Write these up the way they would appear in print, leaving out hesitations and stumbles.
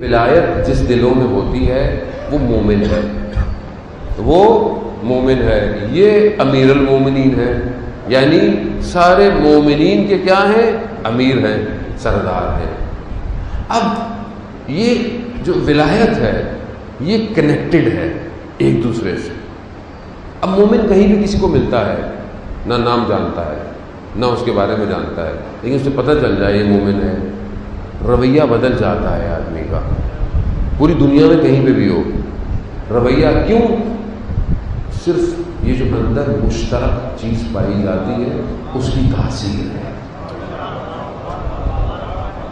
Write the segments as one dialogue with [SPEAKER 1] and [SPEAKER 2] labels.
[SPEAKER 1] ولایت جس دلوں میں ہوتی ہے وہ مومن ہے، وہ مومن ہے، یہ امیر المومنین ہے، یعنی سارے مومنین کے کیا ہیں؟ امیر ہیں، سردار ہیں۔ اب یہ جو ولایت ہے یہ کنیکٹڈ ہے ایک دوسرے سے۔ اب مومن کہیں بھی کسی کو ملتا ہے، نہ نام جانتا ہے نہ اس کے بارے میں جانتا ہے، لیکن اسے پتہ چل جائے یہ مومن ہے، رویہ بدل جاتا ہے آدمی کا، پوری دنیا میں کہیں پہ بھی ہو رویہ۔ کیوں؟ صرف یہ جو اندر مشترک چیز پائی جاتی ہے اس کی تاثیر ہے۔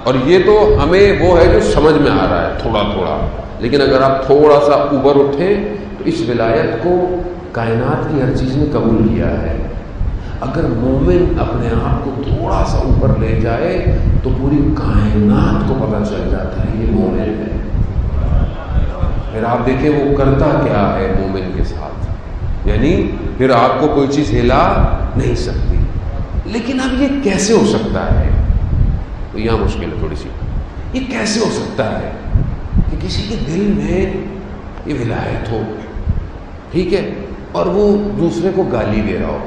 [SPEAKER 1] اور یہ تو ہمیں وہ ہے جو سمجھ میں آ رہا ہے تھوڑا تھوڑا، لیکن اگر آپ تھوڑا سا اوپر اٹھیں تو اس ولایت کو کائنات کی ہر چیز نے قبول کیا ہے۔ اگر مومن اپنے آپ کو تھوڑا سا اوپر لے جائے تو پوری کائنات کو پتہ چل جاتا ہے یہ مومن ہے۔ پھر آپ دیکھیں وہ کرتا کیا ہے مومن کے ساتھ، یعنی پھر آپ کو کوئی چیز ہلا نہیں سکتی۔ لیکن اب یہ کیسے ہو سکتا ہے؟ تو یہاں مشکل ہے تھوڑی سی۔ یہ کیسے ہو سکتا ہے کہ کسی کے دل میں یہ ولایت ہو، ٹھیک ہے، اور وہ دوسرے کو گالی دے رہا ہو؟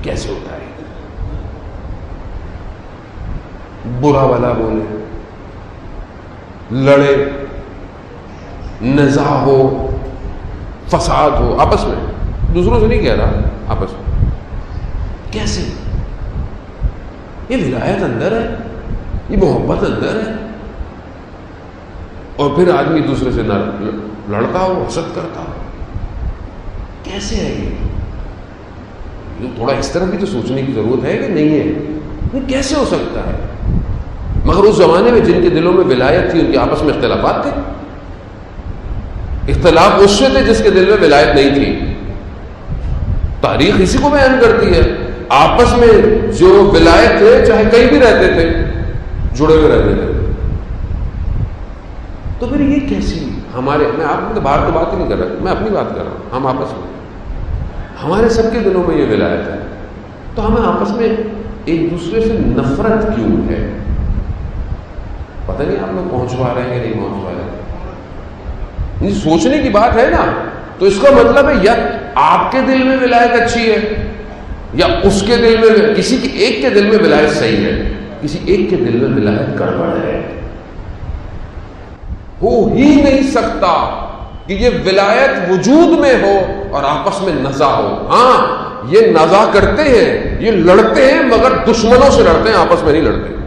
[SPEAKER 1] کیسے ہوتا ہے؟ برا بھلا بولے، لڑے، نزاع ہو، فساد ہو آپس میں، دوسروں سے نہیں کہہ رہا، آپس میں۔ کیسے؟ یہ ولایت اندر ہے، یہ محبت اندر ہے، اور پھر آدمی دوسرے سے نہ لڑتا ہو، حسد کرتا ہو۔ کیسے ہے یہ؟ تھوڑا اس طرح بھی تو سوچنے کی ضرورت ہے کہ نہیں ہے، یہ کیسے ہو سکتا ہے؟ مگر اس زمانے میں جن کے دلوں میں ولایت تھی ان کے آپس میں اختلافات تھے۔ اختلاف اس سے تھے جس کے دل میں ولایت نہیں تھی۔ تاریخ اسی کو بیان کرتی ہے، آپس میں جو ولایت تھے چاہے کہیں بھی رہتے تھے، جڑے ہوئے رہتے تھے۔ تو پھر یہ کیسی ہمارے، میں آپ باہر تو بات ہی نہیں کر رہا، میں اپنی بات کر رہا ہوں، ہم آپس میں، ہمارے سب کے دلوں میں یہ ولایت ہے، تو ہمیں آپس میں ایک دوسرے سے نفرت کیوں ہے؟ پتہ نہیں آپ لوگ پہنچ پا رہے ہیں کہ نہیں پہنچ پا رہے ہیں؟ سوچنے کی بات ہے نا۔ تو اس کا مطلب ہے یا آپ کے دل میں ولایت اچھی ہے یا اس کے دل میں، کسی کے ایک کے دل میں ولایت صحیح ہے، کسی ایک کے دل میں ولایت گڑبڑ ہے۔ ہو ہی نہیں سکتا کہ یہ ولایت وجود میں ہو اور آپس میں نزاع ہو۔ ہاں یہ نزاع کرتے ہیں، یہ لڑتے ہیں، مگر دشمنوں سے لڑتے ہیں، آپس میں نہیں لڑتے،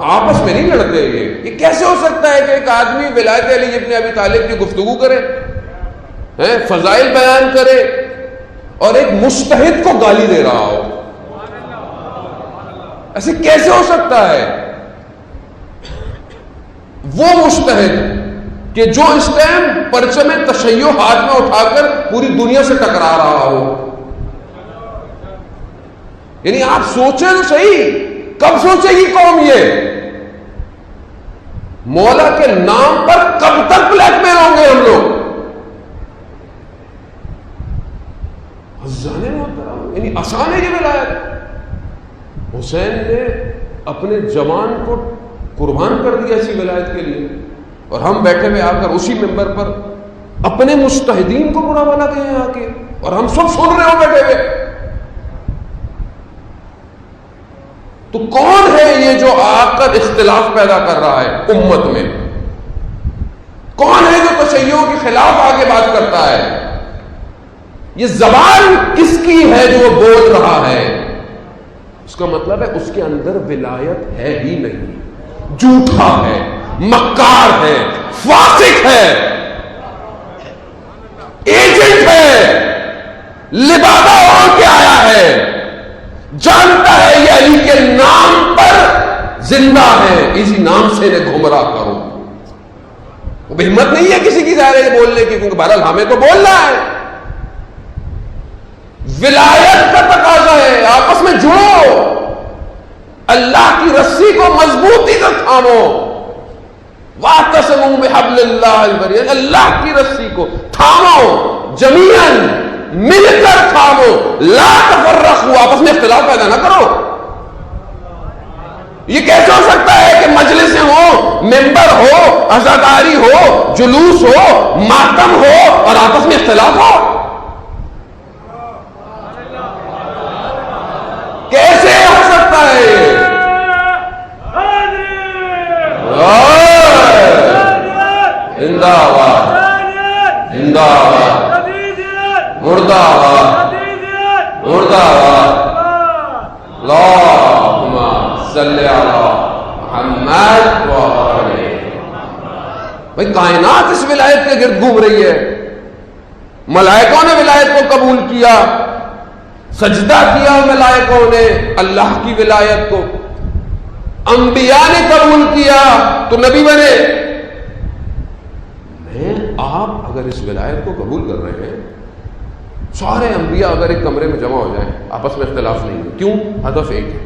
[SPEAKER 1] آپس میں نہیں لڑتے۔ یہ کیسے ہو سکتا ہے کہ ایک آدمی ولایت علی ابن ابی طالب کی گفتگو کرے، فضائل بیان کرے، اور ایک مجتہد کو گالی دے رہا ہو؟ ایسے کیسے ہو سکتا ہے؟ وہ مجتہد کہ جو اس ٹائم پرچم تشیع ہاتھ میں اٹھا کر پوری دنیا سے ٹکرا رہا ہو، یعنی آپ سوچیں تو صحیح، کب سوچے گی قوم یہ؟ مولا کے نام پر کب تک بلیک میل ہوں گے ہم لوگ؟ یعنی آسان ہے یہ ولایت؟ حسین نے اپنے جوان کو قربان کر دیا اسی ولایت کے لیے، اور ہم بیٹھے ہوئے آ کر اسی ممبر پر اپنے مجتہدین کو برا بنا کہیں آ کے، اور ہم سب سن رہے ہو بیٹھے ہوئے۔ تو کون ہے یہ جو آ کر اختلاف پیدا کر رہا ہے امت میں؟ کون ہے جو تشیعوں کے خلاف آگے بات کرتا ہے؟ یہ زبان کس کی ہے جو وہ بول رہا ہے؟ اس کا مطلب ہے اس کے اندر ولایت ہے ہی نہیں، جھوٹا ہے، مکار ہے، فاسق ہے، ایجنٹ ہے، لبادہ اوڑھ کے آیا ہے، جانتا ہے یہ علی کے نام پر زندہ ہے، اسی نام سے انہیں گمراہ کرو۔ وہ ہمت نہیں ہے کسی کی ظاہر بولنے کی، کیونکہ بہرحال ہمیں تو بولنا ہے۔ ولایت کا تقاضا ہے آپس میں جڑو، اللہ کی رسی کو مضبوطی سے تھامو، واعتصموا بحبل اللہ الجمیع، اللہ کی رسی کو تھامو، جمیعاً مل کر تھامو، لا تفرقوا، آپس میں اختلاف پیدا نہ کرو۔ یہ کیسے ہو سکتا ہے کہ مجلسیں ممبر ہو، عزاداری ہو، جلوس ہو، ماتم ہو اور آپس میں اختلاف ہو؟ کیسے ہو سکتا ہے یہ؟ زندہ آباد، زندہ آباد، مردہ آباد، مردہ آباد، اللہم صلی علی محمد وعلی۔ بھئی کائنات اس ولایت کے گرد گھوم رہی ہے، ملائکوں نے ولایت کو قبول کیا، سجدہ کیا ملائکوں نے اللہ کی ولایت کو، انبیاء نے قبول کیا تو نبی بنے۔ آپ اگر اس ولایت کو قبول کر رہے ہیں، سارے انبیاء اگر ایک کمرے میں جمع ہو جائیں، آپس میں اختلاف نہیں ہے، کیوں؟ ہدف ایک ہے،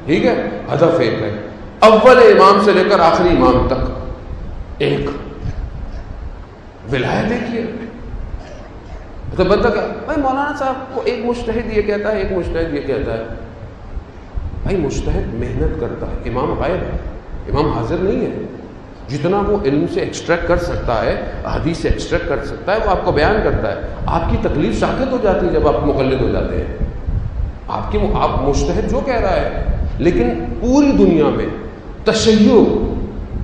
[SPEAKER 1] ٹھیک ہے، ہدف ایک ہے، اول امام سے لے کر آخری امام تک ایک، ولایت ایک ہی ہے۔ تو بندہ کیا بھائی مولانا صاحب کو ایک مجتہد یہ کہتا ہے، ایک مجتہد یہ کہتا ہے، بھائی مجتہد محنت کرتا ہے، امام غائب ہے، امام حاضر نہیں ہے، جتنا وہ علم سے ایکسٹریکٹ کر سکتا ہے، حدیث سے ایکسٹریکٹ کر سکتا ہے، وہ آپ کو بیان کرتا ہے۔ آپ کی تکلیف ساکت ہو جاتی ہے جب آپ مقلد ہو جاتے ہیں، آپ مجتہد جو کہہ رہا ہے، لیکن پوری دنیا میں تشیع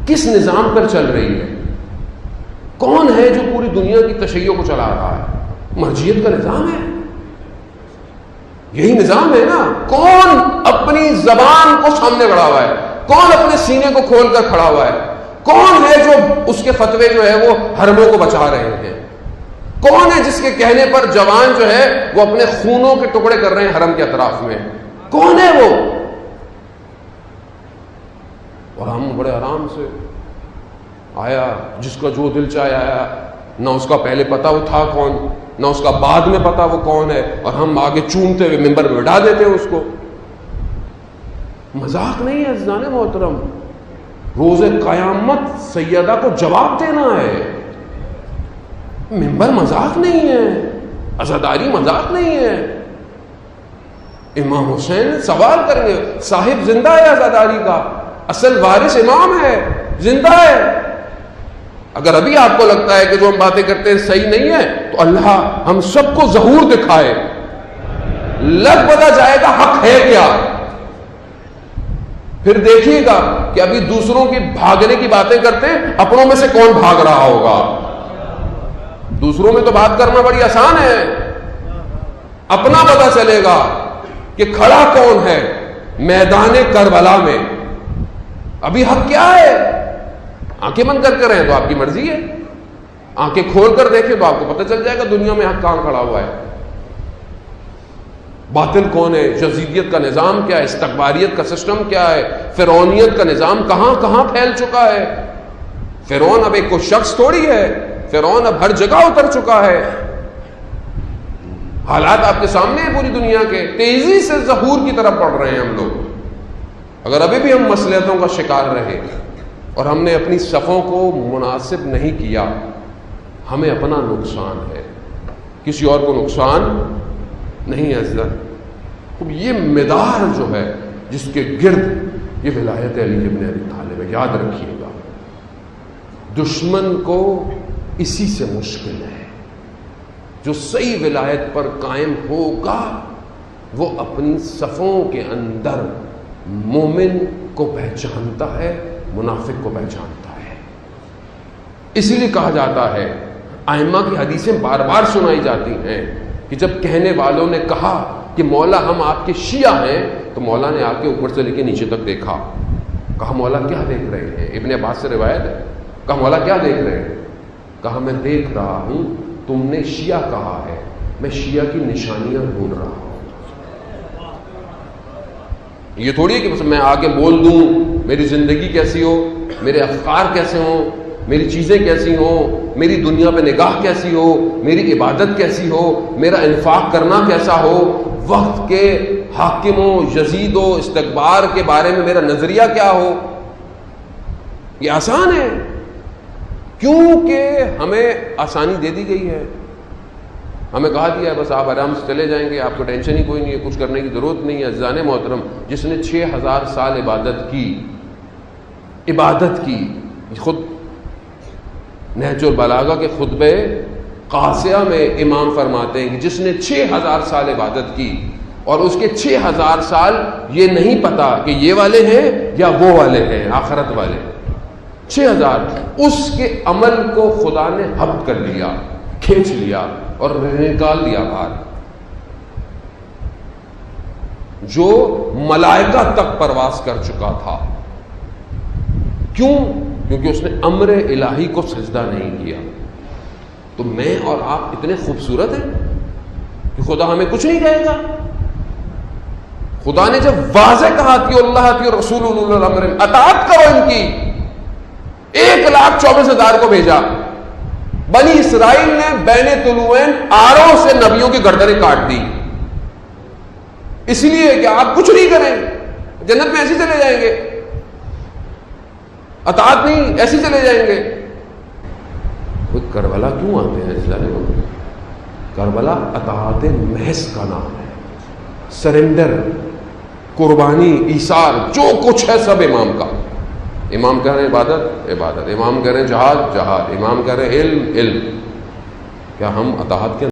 [SPEAKER 1] کس نظام پر چل رہی ہے؟ کون ہے جو پوری دنیا کی تشیع کو چلا رہا ہے؟ مرجعیت کا نظام ہے، یہی نظام ہے نا۔ کون اپنی زبان کو سامنے بڑھا ہوا ہے؟ کون اپنے سینے کو کھول کر کھڑا ہوا ہے؟ کون ہے جو اس کے فتوے جو ہے وہ حرموں کو بچا رہے ہیں؟ کون ہے جس کے کہنے پر جوان جو ہے وہ اپنے خونوں کے ٹکڑے کر رہے ہیں حرم کے اطراف میں؟ کون ہے وہ؟ اور ہم بڑے آرام سے آیا، جس کا جو دل چاہے آیا، نہ اس کا پہلے پتا وہ تھا کون، نہ اس کا بعد میں پتا وہ کون ہے، اور ہم آگے چومتے ہوئے ممبر میں بٹھا دیتے ہیں اس کو۔ مذاق نہیں ہے عزیزان محترم، روز قیامت سیدہ کو جواب دینا ہے، ممبر مذاق نہیں ہے، عزاداری مذاق نہیں ہے۔ امام حسین سوال کریں گے، صاحب زندہ ہے عزاداری کا، اصل وارث امام ہے، زندہ ہے۔ اگر ابھی آپ کو لگتا ہے کہ جو ہم باتیں کرتے ہیں صحیح نہیں ہے تو اللہ ہم سب کو ظہور دکھائے، لگ پتا جائے گا حق ہے کیا۔ پھر دیکھیے گا کہ ابھی دوسروں کی بھاگنے کی باتیں کرتے ہیں، اپنوں میں سے کون بھاگ رہا ہوگا۔ دوسروں میں تو بات کرنا بڑی آسان ہے، اپنا پتا چلے گا کہ کھڑا کون ہے میدان کربلا میں۔ ابھی حق کیا ہے؟ آنکھیں بند کر کے رہیں تو آپ کی مرضی ہے، آنکھیں کھول کر دیکھیں تو آپ کو پتہ چل جائے گا دنیا میں حق کہاں کھڑا ہوا ہے، باطل کون ہے، یزیدیت کا نظام کیا ہے، استکباریت کا سسٹم کیا ہے، فرعونیت کا نظام کہاں کہاں پھیل چکا ہے۔ فرعون اب ایک کوئی شخص تھوڑی ہے، فرعون اب ہر جگہ اتر چکا ہے۔ حالات آپ کے سامنے ہیں پوری دنیا کے، تیزی سے ظہور کی طرف بڑھ رہے ہیں ہم لوگ۔ اگر ابھی بھی ہم مصلحتوں کا شکار رہے اور ہم نے اپنی صفوں کو مناسب نہیں کیا، ہمیں اپنا نقصان ہے، کسی اور کو نقصان نہیں ہے عزت۔ یہ مدار جو ہے جس کے گرد یہ ولایت علی ابن ابی طالب ہے، یاد رکھیے گا، دشمن کو اسی سے مشکل ہے۔ جو صحیح ولایت پر قائم ہوگا وہ اپنی صفوں کے اندر مومن کو پہچانتا ہے، منافق کو پہچانتا ہے۔ اسی لیے کہا جاتا ہے، ائمہ کی حدیثیں بار بار سنائی جاتی ہیں کہ جب کہنے والوں نے کہا کہ مولا ہم آپ کے شیعہ ہیں، تو مولا نے آپ کے اوپر سے لے کے نیچے تک دیکھا، کہا مولا کیا دیکھ رہے ہیں؟ ابن عباس سے روایت ہے، کہا مولا کیا دیکھ رہے ہیں؟ کہا میں دیکھ رہا ہوں تم نے شیعہ کہا ہے، میں شیعہ کی نشانیاں ڈھونڈ رہا ہوں۔ یہ تھوڑی ہے کہ بس میں آگے بول دوں میری زندگی کیسی ہو، میرے افکار کیسے ہوں، میری چیزیں کیسی ہوں، میری دنیا پہ نگاہ کیسی ہو، میری عبادت کیسی ہو، میرا انفاق کرنا کیسا ہو، وقت کے حاکموں، یزید و استکبار کے بارے میں میرا نظریہ کیا ہو۔ یہ آسان ہے کیونکہ ہمیں آسانی دے دی گئی ہے، ہمیں کہا دیا ہے بس آپ آرام سے چلے جائیں گے، آپ کو ٹینشن ہی کوئی نہیں ہے، کچھ کرنے کی ضرورت نہیں ہے۔ عزیزان محترم، جس نے 6000 سال عبادت کی عبادت کی. خود نہج البلاغہ کے خطبہ قاصیہ میں امام فرماتے ہیں کہ جس نے 6000 سال عبادت کی اور اس کے 6000 سال یہ نہیں پتا کہ یہ والے ہیں یا وہ والے ہیں آخرت والے، 6000، اس کے عمل کو خدا نے حبت کر لیا، کھینچ لیا اور نکال دیا باہر. جو ملائکہ تک پرواز کر چکا تھا. کیوں؟ کیونکہ اس نے امر الہی کو سجدہ نہیں کیا. تو میں اور آپ اتنے خوبصورت ہیں کہ خدا ہمیں کچھ نہیں کہے گا. خدا نے جب واضح کہا کہ اللہ کی رسول الامر اطاعت کرو ان کی، 1,24,000 کو بھیجا. بنی اسرائیل نے بین طلوعین آروں سے نبیوں کی گردنیں کاٹ دی، اس لیے کہ آپ کچھ نہیں کریں، جنت میں ایسے چلے جائیں گے، اطاعت نہیں ایسے چلے جائیں گے. وہ کربلا کیوں آتے ہیں اس ظالموں؟ کربلا اطاعت محض کا نام ہے. سرنڈر، قربانی، ایثار، جو کچھ ہے سب امام کا. امام کہہ رہے ہیں عبادت، عبادت. امام کہہ رہے ہیں جہاد، جہاد. امام کہہ رہے ہیں علم، علم. کیا ہم اطاعت کے